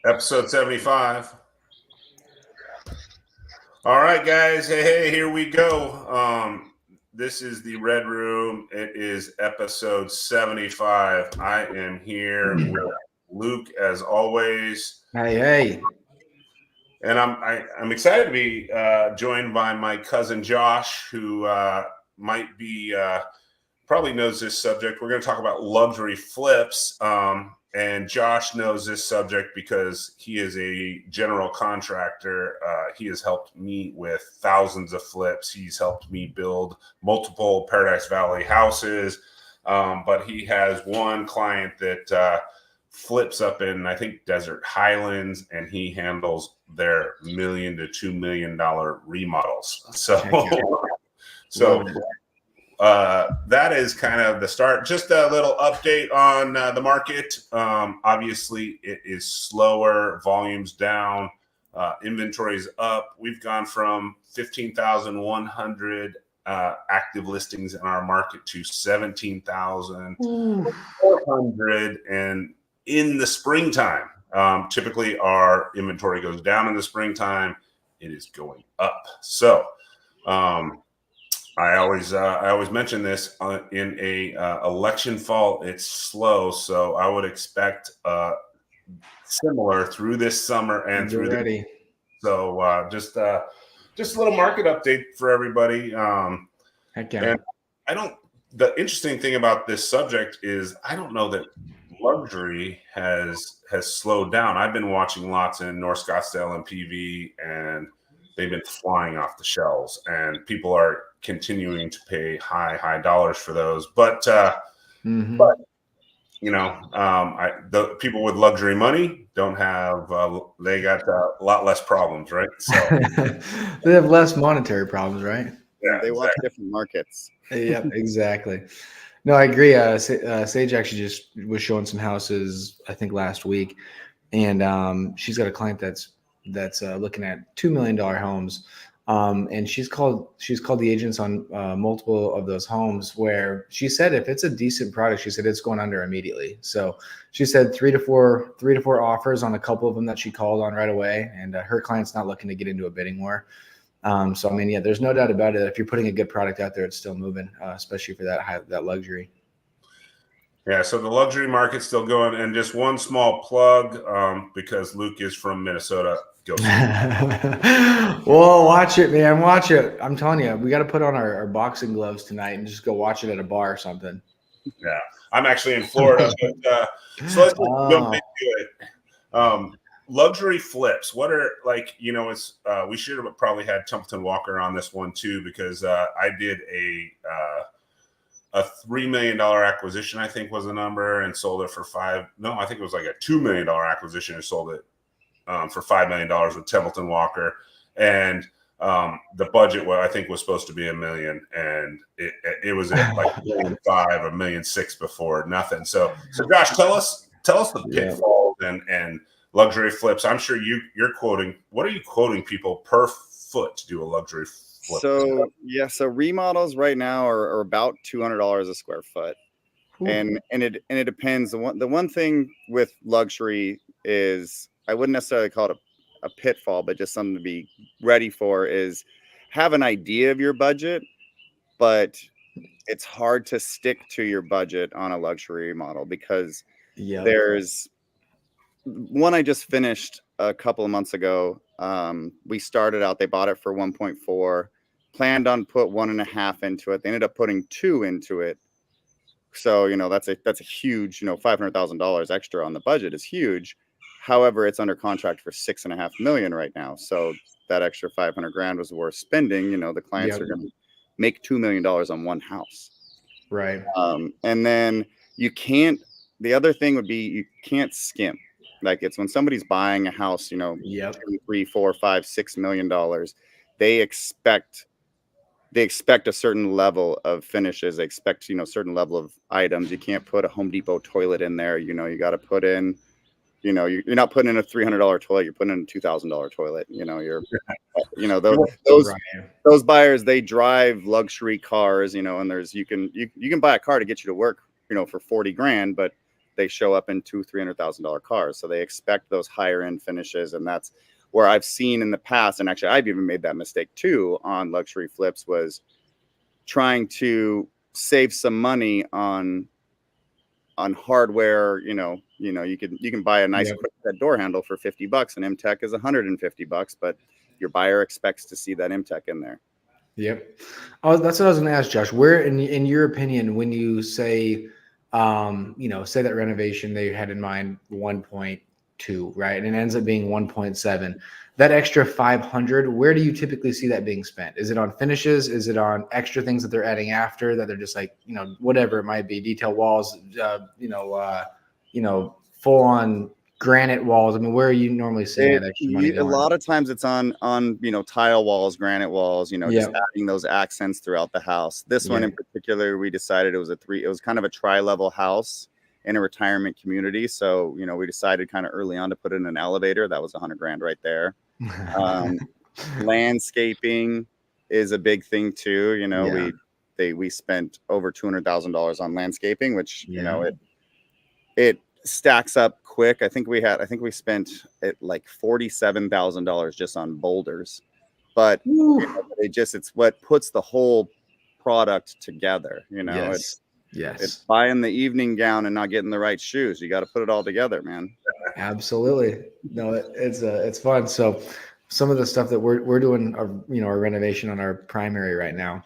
Episode 75. All right, guys. Hey, here we go. This is the Red Room. It is episode 75. I am here with Luke, as always. Hey. And I'm excited to be joined by my cousin Josh, who might be probably knows this subject. We're going to talk about luxury flips. And Josh knows this subject because he is a general contractor. He has helped me with thousands of flips. He's helped me build multiple Paradise Valley houses. But he has one client that flips up in, I think, Desert Highlands, and he handles their $1 million to $2 million remodels. So that is kind of the start. Just a little update on the market. Obviously, it is slower. Volumes down. Inventory's up. We've gone from 15,100 active listings in our market to 17,400. And in the springtime, typically our inventory goes down in the springtime. It is going up. So, I always mention this in a election fall. It's slow, so I would expect similar through this summer and through ready. So just a little market update for everybody. Heck yeah. And the interesting thing about this subject is I don't know that luxury has slowed down. I've been watching lots in North Scottsdale and PV, and they've been flying off the shelves, and people are continuing to pay high dollars for those. But the people with luxury money don't have. They got a lot less problems, right? So they have less monetary problems, right? Yeah, they watch different markets. Yep, exactly. No, I agree. Sage actually just was showing some houses, I think, last week, and she's got a client that's looking at $2 million homes, and she's called the agents on multiple of those homes where she said if it's a decent product, she said it's going under immediately. So she said three to four offers on a couple of them that she called on right away, and her client's not looking to get into a bidding war. So I mean, yeah, there's no doubt about it. If you're putting a good product out there, it's still moving, especially for that luxury. Yeah, so the luxury market's still going. And just one small plug, because Luke is from Minnesota. Well, watch it, man. Watch it. I'm telling you, we got to put on our boxing gloves tonight and just go watch it at a bar or something. Yeah, I'm actually in Florida. But, so let's jump into it. Luxury flips. What are we should have probably had Templeton Walker on this one too, because I did a $3 million acquisition, I think was the number, and sold it for $5. No, I think it was like a $2 million acquisition and sold it for $5 million with Templeton Walker. And the budget, I think, was supposed to be $1 million, and it was at like $1.5 million, $1.6 million before nothing. So Josh, tell us the pitfalls and luxury flips. I'm sure you're quoting. What are you quoting people per foot to do a luxury flip? So remodels right now are about $200 a square foot. Ooh. and it depends. The one thing with luxury is, I wouldn't necessarily call it a pitfall, but just something to be ready for, is have an idea of your budget, but it's hard to stick to your budget on a luxury remodel because there's one I just finished a couple of months ago. We started out, they bought it for 1.4, planned on put 1.5 into it. They ended up putting 2 into it. So, that's a huge, $500,000 extra on the budget is huge. However, it's under contract for $6.5 million right now. So that extra $500,000 was worth spending. The clients are going to make $2 million on one house. Right. And then the other thing would be, you can't skim. Like, it's when somebody's buying a house, $2, $3, $4, $5, $6 million, they expect a certain level of finishes. They expect, certain level of items. You can't put a Home Depot toilet in there. You got to put in, you're not putting in a $300 toilet. You're putting in a $2,000 toilet. Those buyers, they drive luxury cars, and you can buy a car to get you to work, for $40,000, but they show up in $200,000-$300,000 cars. So they expect those higher end finishes. And that's where I've seen in the past, and actually I've even made that mistake too on luxury flips, was trying to save some money on hardware. You can buy a nice quick set door handle for $50 and MTech is $150, but your buyer expects to see that MTech in there. Yep. That's what I was going to ask, Josh. Where, in your opinion, when you say, say that renovation they had in mind 1.2, right, and it ends up being 1.7, that extra 500, where do you typically see that being spent? Is it on finishes? Is it on extra things that they're adding after that they're just like, whatever it might be, detail walls, full on granite walls? I mean, where are you normally seeing that extra money going? A lot of times it's on tile walls, granite walls, just adding those accents throughout the house. This one in particular, we decided it was kind of a tri-level house in a retirement community. So, we decided kind of early on to put in an elevator. That was $100,000 right there. Landscaping is a big thing too. We spent over $200,000 on landscaping, which, it stacks up quick. I think we spent like $47,000 just on boulders, but it's what puts the whole product together. It's buying the evening gown and not getting the right shoes. You got to put it all together, man. Absolutely. No, it's fun. So some of the stuff that we're doing, our renovation on our primary right now.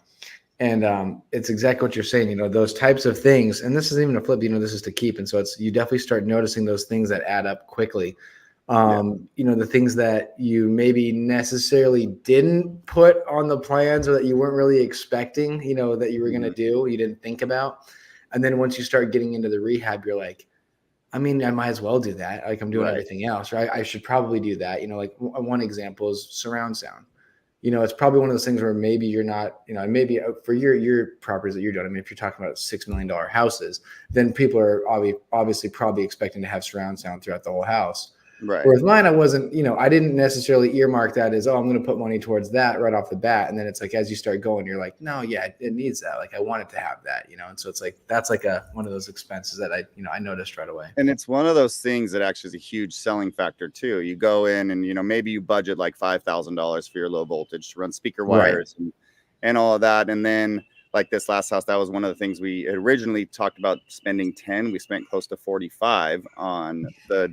And it's exactly what you're saying, those types of things. And this isn't even a flip, this is to keep. And so you definitely start noticing those things that add up quickly. The things that you maybe necessarily didn't put on the plans or that you weren't really expecting, that you were going to do, you didn't think about. And then once you start getting into the rehab, you're like, I mean, I might as well do that. Like I'm doing everything else, right? I should probably do that. Like one example is surround sound. It's probably one of those things where maybe you're not, maybe for your properties that you're doing. I mean, if you're talking about $6 million houses, then people are obviously probably expecting to have surround sound throughout the whole house. Right. Whereas mine, I wasn't, I didn't necessarily earmark that as, I'm going to put money towards that right off the bat. And then it's like, as you start going, you're like, no, yeah, it needs that. Like I want it to have that, And so it's like, that's like one of those expenses that I noticed right away. And it's one of those things that actually is a huge selling factor too. You go in and, maybe you budget like $5,000 for your low voltage to run speaker wires and all of that. And then like this last house, that was one of the things we originally talked about spending 10. We spent close to 45 on the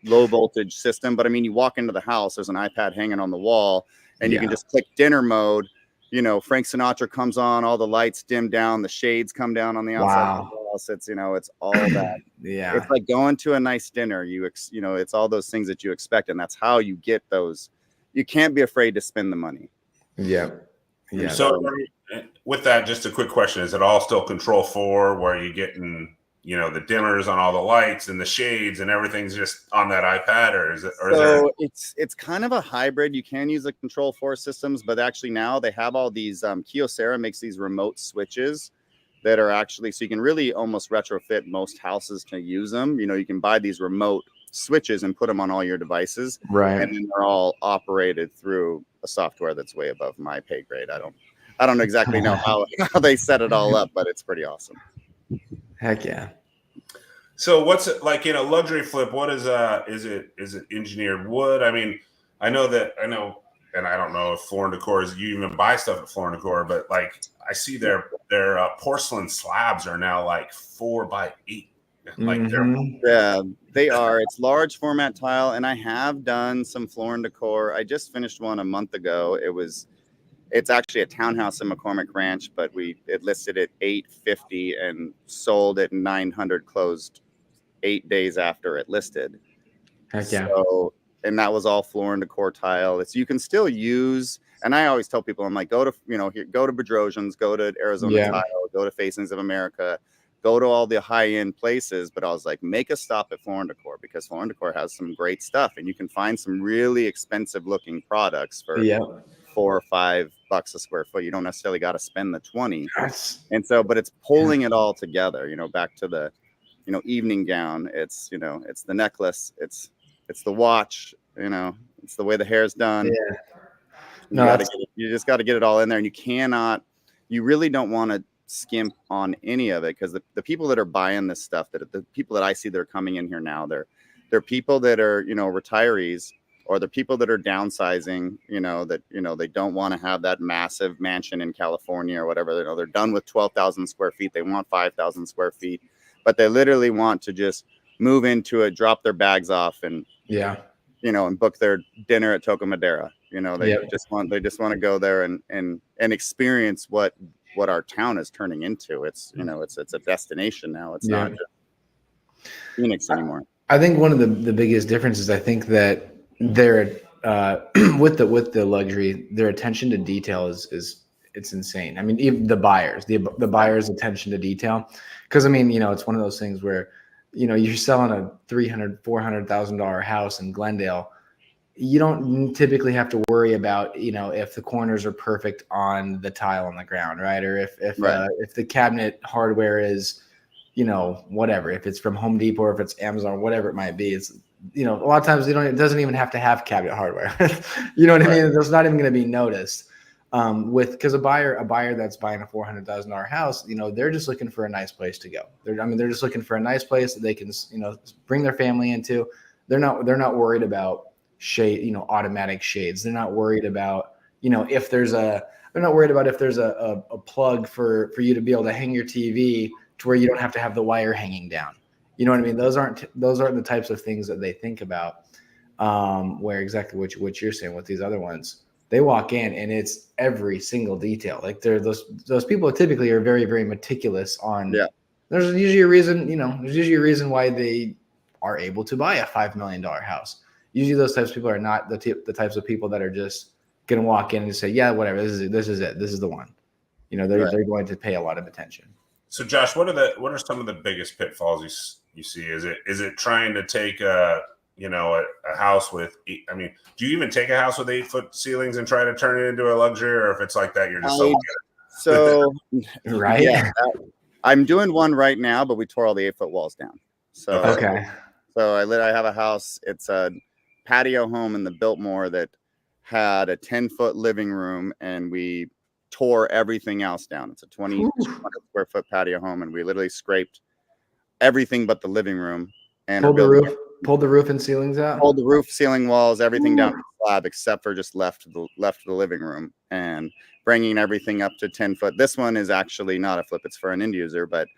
low voltage system. But I mean, you walk into the house, there's an iPad hanging on the wall, and you can just click dinner mode. Frank Sinatra comes on, all the lights dim down, the shades come down on the outside of the house. It's it's all that. It's like going to a nice dinner. It's all those things that you expect, and that's how you get those. You can't be afraid to spend the money. Yeah. So with that, just a quick question: is it all still Control 4, where you're getting the dimmers on all the lights and the shades and everything's just on that iPad, or is it? It's kind of a hybrid. You can use the Control 4 systems, but actually now they have all these. Kyocera makes these remote switches that are actually, so you can really almost retrofit most houses to use them. You can buy these remote switches and put them on all your devices, right? And then they're all operated through a software that's way above my pay grade. I don't exactly know how they set it all up, but it's pretty awesome. Heck yeah. So what's it like in a luxury flip? What is it engineered wood? I mean, I know, and I don't know if Floor & Decor is, you even buy stuff at Floor & Decor, but like I see their porcelain slabs are now like 4x8. Like they are. It's large format tile, and I have done some Floor & Decor. I just finished one a month ago. It's actually a townhouse in McCormick Ranch, but it listed at $850 and sold at $900, closed 8 days after it listed. Heck yeah. So, and that was all Floor & Decor tile. You can still use, and I always tell people, I'm like, go to Bedrosian's, go to Arizona Tile, go to Facings of America, go to all the high-end places. But I was like, make a stop at Floor & Decor, because Floor & Decor has some great stuff, and you can find some really expensive looking products for $4 or $5 a square foot. You don't necessarily got to spend the 20. And so, but it's pulling it all together, back to the, evening gown. It's, it's the necklace. It's the watch, it's the way the hair's done. Yeah. You just got to get it all in there, and you really don't want to skimp on any of it, because the people that are buying this stuff, that the people that I see that are coming in here now, they're people that are, retirees, or the people that are downsizing, that they don't want to have that massive mansion in California or whatever. They're done with 12,000 square feet. They want 5,000 square feet, but they literally want to just move into it, drop their bags off, and and book their dinner at Toca Madera. They just want to go there and experience what our town is turning into. It's it's a destination now. It's not just Phoenix anymore. I think one of the biggest differences, I think that they're with the luxury, their attention to detail is it's insane. I mean, even the buyers attention to detail, because I mean, it's one of those things where you're selling a $300,000-$400,000 house in Glendale. You don't typically have to worry about if the corners are perfect on the tile on the ground, right? Or if the cabinet hardware is whatever, if it's from Home Depot or if it's Amazon or whatever it might be. It's a lot of times it doesn't even have to have cabinet hardware. You know what I mean? It's not even going to be noticed. Because a buyer that's buying a $400,000 house, they're just looking for a nice place to go. They're just looking for a nice place that they can bring their family into. They're not worried about shade, automatic shades. They're not worried about if there's a plug for you to be able to hang your TV to where you don't have to have the wire hanging down. You know what I mean? Those aren't the types of things that they think about. Where exactly what you're saying with these other ones, they walk in and it's every single detail. Like they're those people typically are very, very meticulous on. Yeah. There's usually a reason why they are able to buy a $5 million house. Usually those types of people are not the types of people that are just going to walk in and say, yeah, whatever, this is it. This is the one. They're going to pay a lot of attention. So Josh, what are some of the biggest pitfalls you see? Is it trying to take a house with, do you even take a house with 8-foot ceilings and try to turn it into a luxury, or if it's like that, you're just so right? Yeah, I'm doing one right now, but we tore all the 8-foot walls down. So okay. So I have a house. It's a patio home in the Biltmore that had a 10-foot living room, and we tore everything else down. It's a 200 square foot patio home, and we literally scraped everything but the living room and pulled the roof and ceilings out. Pulled the roof, ceiling, walls, everything down to the slab except for just left the living room, and bringing everything up to 10 foot. This one is actually not a flip; it's for an end user, but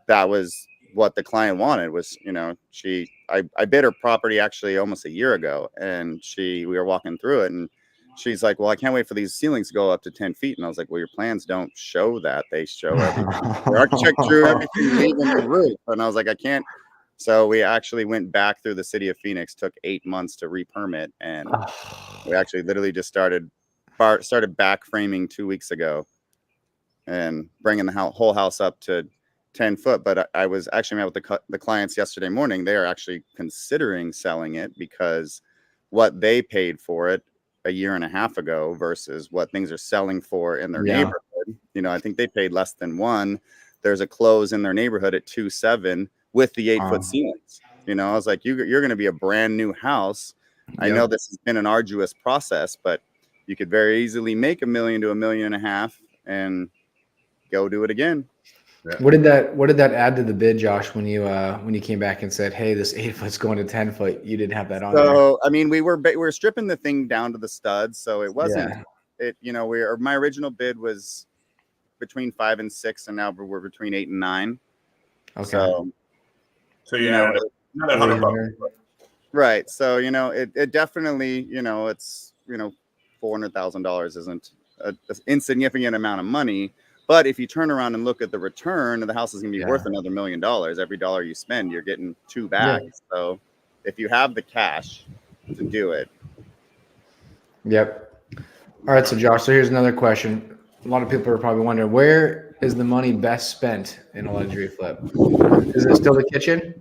that was what the client wanted. Was I bid her property actually almost a year ago, and we were walking through it, and she's like, well, I can't wait for these ceilings to go up to 10 feet. And I was like, well, your plans don't show that. They show everything. The architect drew everything leaving the roof. And I was like, I can't. So we actually went back through the city of Phoenix, took 8 months to re-permit. And we actually literally just started back framing 2 weeks ago and bringing the whole house up to 10 foot. But I was actually met with the clients yesterday morning. They are actually considering selling it because what they paid for it a year and a half ago versus what things are selling for in their neighborhood. I think they paid less than one. There's a close in their neighborhood at 2.7 with the 8-foot ceilings. I was like, you're going to be a brand new house. I know this has been an arduous process, but you could very easily make $1 million to $1.5 million and go do it again. Yeah. What did that add to the bid, Josh, when you came back and said, hey, this 8-foot's going to 10 foot? You didn't have that on there. So we were stripping the thing down to the studs, so it wasn't my original bid was between 5 and 6, and now we're between 8 and 9. Okay. So another $100. Right. So it definitely it's $400,000 isn't an insignificant amount of money. But if you turn around and look at the return, the house is going to be worth another $1 million. Every dollar you spend, you're getting 2 back. Yeah. So if you have the cash to do it. Yep. All right. So Josh, so here's another question. A lot of people are probably wondering, where is the money best spent in a luxury flip? Is it still the kitchen?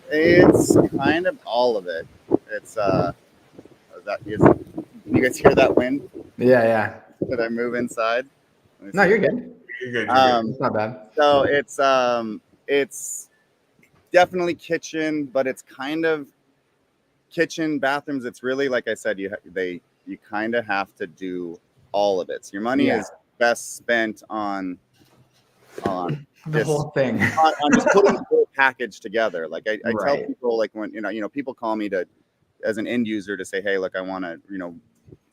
It's kind of all of it. It's you guys hear that wind? Yeah. Did I move inside? No, you're good. You're good. It's not bad. So it's definitely kitchen, but it's kind of kitchen, bathrooms. It's really, like I said, you kind of have to do all of it. So your money is best spent on The whole thing. on just putting the whole package together. Like I tell Right. people, like when people call me as an end user to say, hey, look, I want to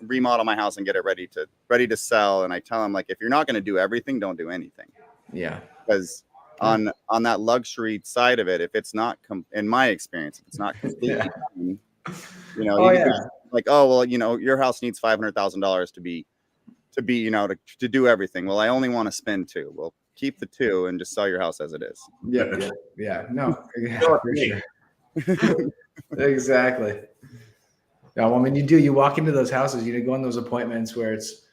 remodel my house and get it ready to sell. And I tell them, like, if you're not going to do everything, don't do anything. Yeah. Because on that luxury side of it, if it's not in my experience, if it's not completely done, like, oh well, your house needs $500,000 to do everything. Well, I only want to spend $2. Well, keep the $2 and just sell your house as it is. Yeah. No, for sure. Exactly. Yeah, well, I mean, you walk into those houses, go on those appointments where it's,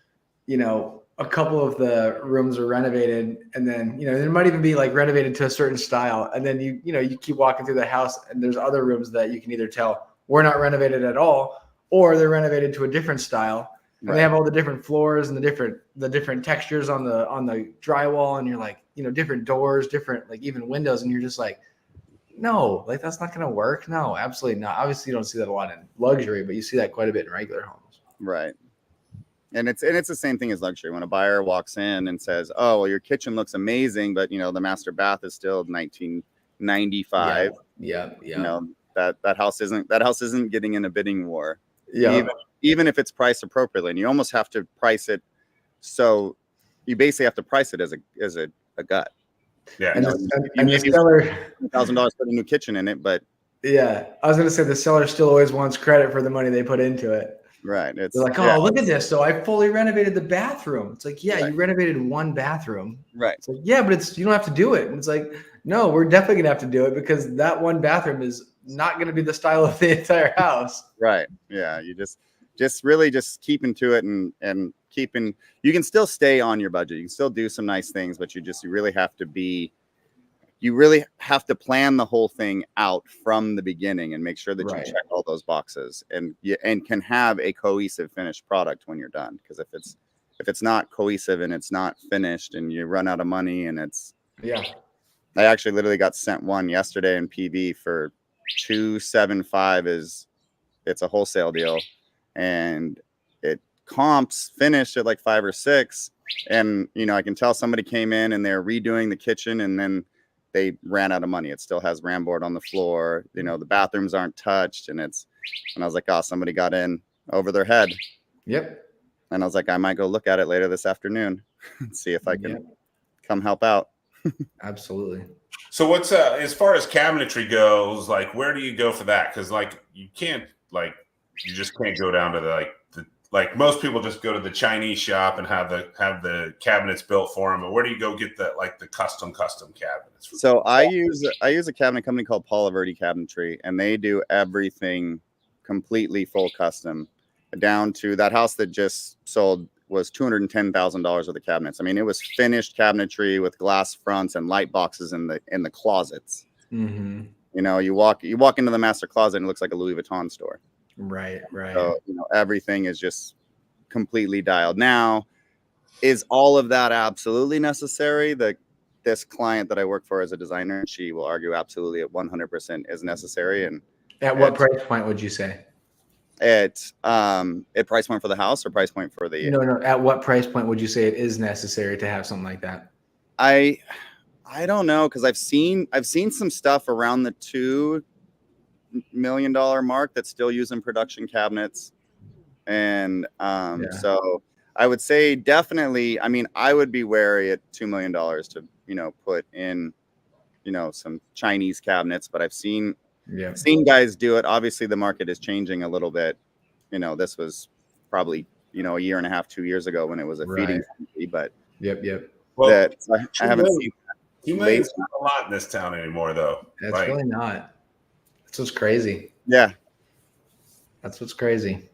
a couple of the rooms are renovated, and then, there might even be like renovated to a certain style. And then you keep walking through the house, and there's other rooms that you can either tell we're not renovated at all, or they're renovated to a different style. And they have all the different floors and the different textures on the drywall, and you're like, different doors, different, like, even windows, and you're just like, no, like, that's not going to work. No, absolutely not. Obviously, you don't see that a lot in luxury, but you see that quite a bit in regular homes. Right. And it's the same thing as luxury. When a buyer walks in and says, oh, well, your kitchen looks amazing, but the master bath is still 1995. Yeah. That house isn't getting in a bidding war. Yeah. Even if it's priced appropriately, and you almost have to price it. So you basically have to price it as a gut. Yeah. And the seller $1,000 for a new kitchen in it, but yeah, I was going to say the seller still always wants credit for the money they put into it. Right. They're like, oh, look at this. So I fully renovated the bathroom. It's like, yeah, you renovated one bathroom. Right. It's like, yeah, but you don't have to do it. And it's like, no, we're definitely going to have to do it, because that one bathroom is not going to be the style of the entire house. Right. Yeah. You just really keeping to it and keeping, you can still stay on your budget. You can still do some nice things, but you really have to plan the whole thing out from the beginning and make sure that you check all those boxes and can have a cohesive finished product when you're done. Because if it's not cohesive and it's not finished and you run out of money, and I actually literally got sent one yesterday in PV for $275. It's a wholesale deal, and it comps finished at like 5 or 6. And I can tell somebody came in and they're redoing the kitchen, and then they ran out of money. It still has RAM board on the floor. The bathrooms aren't touched, and I was like, oh, somebody got in over their head. Yep. And I was like, I might go look at it later this afternoon and see if I can come help out. Absolutely. So what's as far as cabinetry goes, like, where do you go for that? Because like you just can't go down to like most people just go to the Chinese shop and have the cabinets built for them. But where do you go get the custom cabinets? So I use a cabinet company called Paula Verde Cabinetry, and they do everything completely full custom, down to that house that just sold was $210,000 of the cabinets. I mean, it was finished cabinetry with glass fronts and light boxes in the closets. Mm-hmm. You walk into the master closet and it looks like a Louis Vuitton store. Right. So everything is just completely dialed. Now, is all of that absolutely necessary? This client that I work for as a designer, she will argue absolutely at 100% is necessary. And at what price point would you say? At price point for the house or price point for the no at what price point would you say it is necessary to have something like that? I don't know, because I've seen some stuff around the $2 million mark that's still using production cabinets, and so I would say definitely, I mean, I would be wary at $2 million to put in some Chinese cabinets, but I've seen guys do it. Obviously the market is changing a little bit. This was probably a year and a half, 2 years ago when it was a feeding country, but Well, I haven't seen that. $2 million is not a lot in this town anymore, though. That's really not. That's what's crazy. Yeah. That's what's crazy.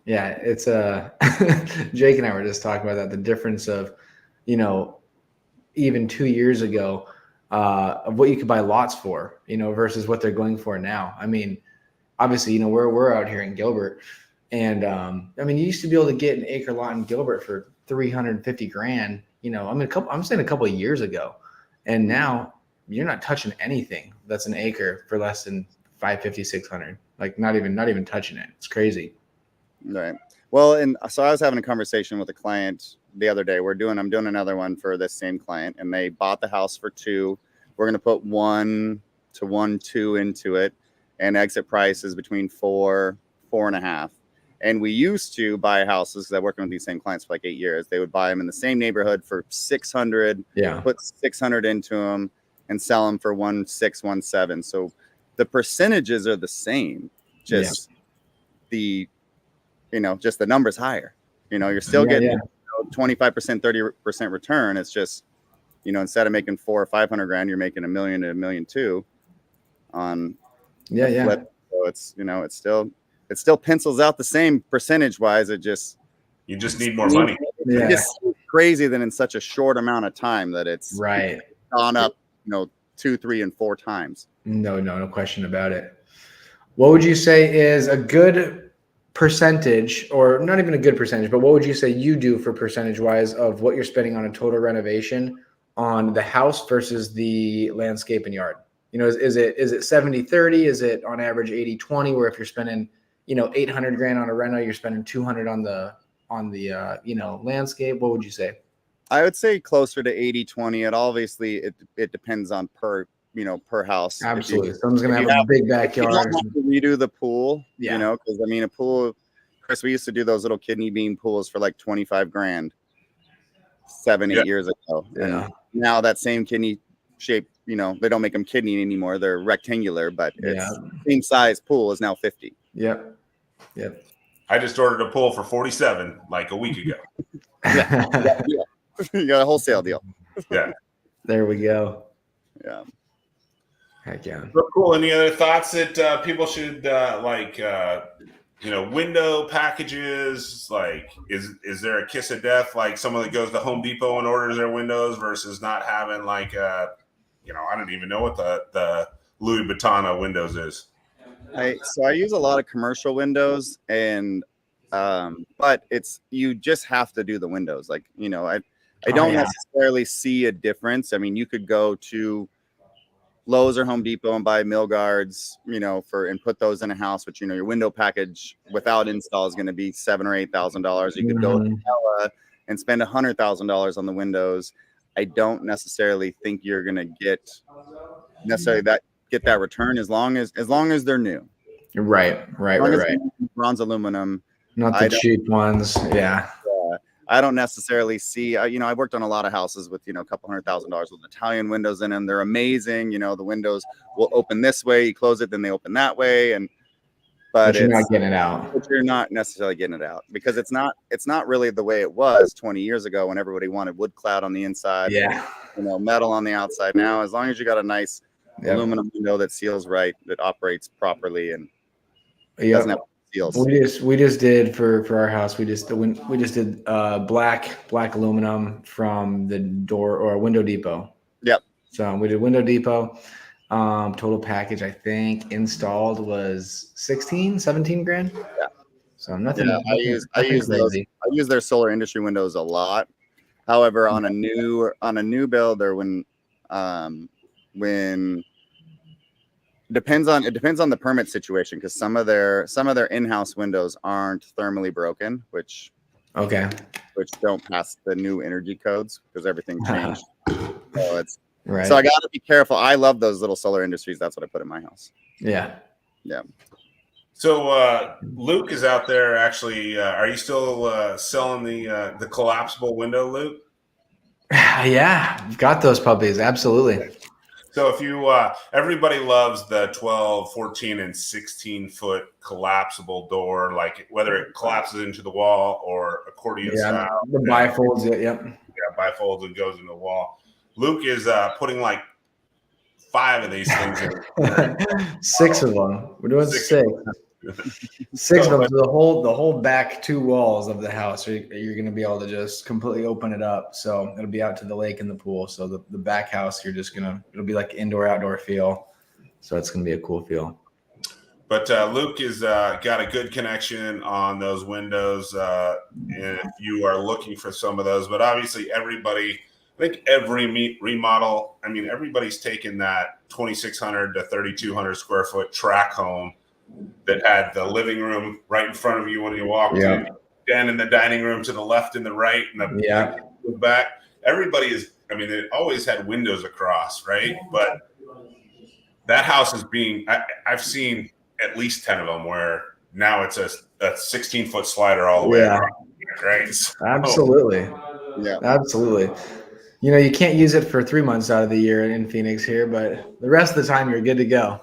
Yeah, it's Jake and I were just talking about that, the difference of, even 2 years ago, of what you could buy lots for, versus what they're going for now. I mean, obviously, we're out here in Gilbert, and I mean, you used to be able to get an acre lot in Gilbert for $350,000. I'm saying a couple of years ago, and now you're not touching anything that's an acre for less than $550,000, $600,000. Like not even touching it. It's crazy. Right. Well, and so I was having a conversation with a client the other day. I'm doing another one for this same client, and they bought the house for 2. We're going to put 1 to 1.2 into it, and exit price is between 4.5. And we used to buy houses, because I'm working with these same clients for like 8 years. They would buy them in the same neighborhood for 600, put 600 into them, and sell them for 1.6, 1.7. So the percentages are the same, just the just the numbers higher. You're still getting 25%, 30% return. It's just, instead of making 400 or 500 grand, you're making $1 million to $1.2 million on flip. So it's it still pencils out the same percentage wise. You just need more money. It's just crazy that in such a short amount of time that it's gone up 2, 3, and 4 times. No question about it. What would you say is a good percentage, or not even a good percentage, but what would you say you do for percentage wise of what you're spending on a total renovation on the house versus the landscape and yard? Is it 70-30? Is it on average 80-20, where if you're spending 800 grand on a reno, you're spending 200 on the landscape? What would you say? I would say closer to 80-20. It obviously it depends on per house. Absolutely. Someone's gonna have a big backyard. You don't have to redo the pool, because a pool, Chris, we used to do those little kidney bean pools for like 25 grand 7-8 years ago. And now that same kidney shape, they don't make them kidney anymore. They're rectangular, but it's same size pool is now 50. Yep. I just ordered a pool for 47 like a week ago. You got a wholesale deal. Yeah. There we go. Yeah. Heck yeah. Cool. Any other thoughts that people should window packages? Like, is there a kiss of death? Like someone that goes to Home Depot and orders their windows versus not having like I don't even know what the Louis Vuitton windows is. I use a lot of commercial windows, and but you just have to do the windows. Like, I don't necessarily see a difference. I mean, you could go to Lowe's or Home Depot and buy mill guards, and put those in a house, which, your window package without install is going to be $7,000 or $8,000. You could go to Kattau and spend $100,000 on the windows. I don't necessarily think you're going to get that return as long as they're new. Right. Bronze aluminum, not the cheap ones. Yeah. I don't necessarily see, I worked on a lot of houses with, a couple $100,000 with Italian windows in them. They're amazing. The windows will open this way, you close it, then they open that way. But you're not getting it out. But you're not necessarily getting it out, because it's not really the way it was 20 years ago when everybody wanted wood cloud on the inside. Yeah. Metal on the outside. Now, as long as you got a nice aluminum window that seals right, that operates properly, and doesn't have seals. We just did for our house. We just did black aluminum from the door or Window Depot. Yep. So we did Window Depot. Total package, I think installed was 17 grand. Yeah. So nothing. Yeah, I use those. I use their Solar Industry windows a lot. However, on a new build, or when it depends on the permit situation, because some of their in-house windows aren't thermally broken, which don't pass the new energy codes because everything changed. So it's right. So I got to be careful. I love those little Solar Industries. That's what I put in my house. Yeah. So Luke is out there actually. Are you still selling the collapsible window, Luke? Yeah, I've got those puppies. Absolutely. So if you, everybody loves the 12, 14, and 16 foot collapsible door, like whether it collapses into the wall or accordion style. The bifolds, yep. Yeah, bifolds and goes into the wall. Luke is putting like 5 of these things in. 6 of them. We're doing 6. 6 of them. So the whole back 2 walls of the house, you're going to be able to just completely open it up. So it'll be out to the lake and the pool. So the back house, it'll be like indoor outdoor feel. So it's going to be a cool feel. But Luke has got a good connection on those windows. If you are looking for some of those, but obviously everybody, I think every remodel, I mean, everybody's taken that 2,600 to 3,200 square foot track home that had the living room right in front of you when you walked in. den and the dining room to the left and the right, and the back. Everybody is. I mean, it always had windows across, right? But that house is being. I've seen at least 10 of them where now it's a 16-foot slider all the way across, right? So, absolutely. Yeah. Absolutely. You know, you can't use it for 3 months out of the year in Phoenix here, but the rest of the time you're good to go.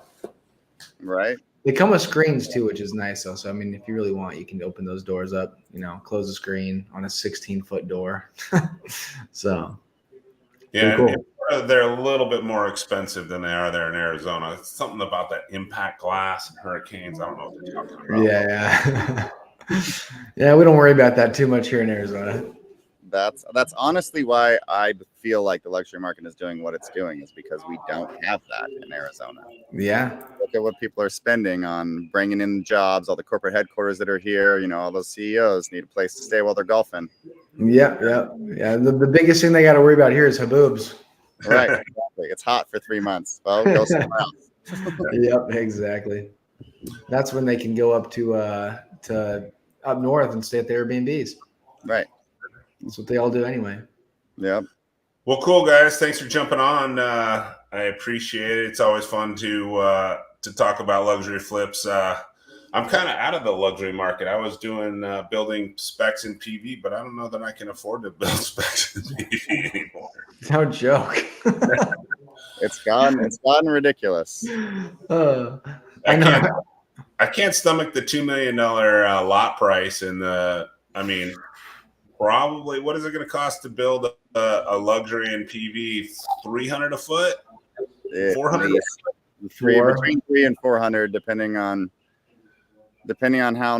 Right. They come with screens too, which is nice. So, I mean, if you really want, you can open those doors up, you know, close the screen on a 16-foot door. So, yeah, cool. and they're a little bit more expensive than they are there in Arizona. It's something about that impact glass and hurricanes. I don't know what they're talking about. Yeah. Yeah, we don't worry about that too much here in Arizona. That's honestly why I feel like the luxury market is doing what it's doing, is because we don't have that in Arizona. Yeah. Look at what people are spending on bringing in jobs, all the corporate headquarters that are here. You know, all those CEOs need a place to stay while they're golfing. Yeah. The biggest thing they got to worry about here is haboobs. Right. Exactly. It's hot for 3 months. Well, go somewhere else. Yep, exactly. That's when they can go up to up north and stay at the Airbnbs. Right. That's what they all do anyway. Yep. Well, cool guys. Thanks for jumping on. I appreciate it. It's always fun to talk about luxury flips. I'm kind of out of the luxury market. I was doing building specs in PV, but I don't know that I can afford to build specs in PV anymore. No joke. It's gotten ridiculous. I can't stomach the $2 million lot price and probably what is it going to cost to build a luxury in PV? 300 a foot, 400 between 300 and 400, depending on how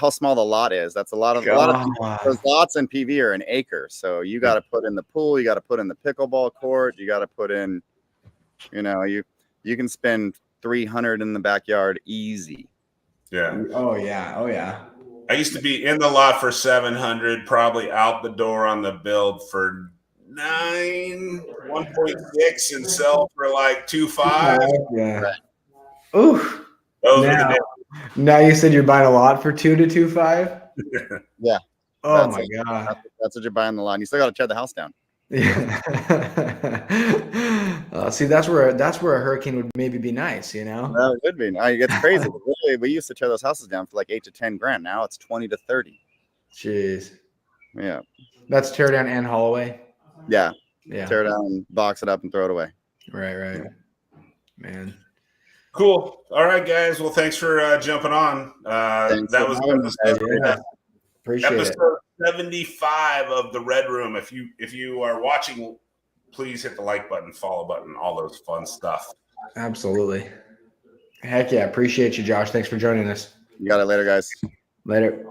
small the lot is. That's a lot of those lots in PV are an acre, so you got to put in the pool, you got to put in the pickleball court, you got to put in, you know, you can spend 300 in the backyard easy. Yeah. Oh yeah. I used to be in the lot for 700, probably out the door on the build for 1.6 and sell for like 2.5. Yeah. Ooh. Those were the days. Now you said you're buying a lot for 2 to 2.5. Yeah. Oh my god. That's what you're buying the lot. You still got to tear the house down. Yeah. See, that's where a hurricane would maybe be nice, you know. That would be. It's crazy. We used to tear those houses down for like 8 to 10 grand. Now it's 20 to 30. Jeez. Yeah. That's tear down and haul away. Yeah. Yeah. Tear it down, box it up, and throw it away. Right. Man. Cool. All right, guys. Well, thanks for jumping on. That was episode 75 of the Red Room. If you are watching, please hit the like button, follow button, all those fun stuff. Absolutely. Heck yeah. Appreciate you, Josh. Thanks for joining us. You got it later, guys. Later.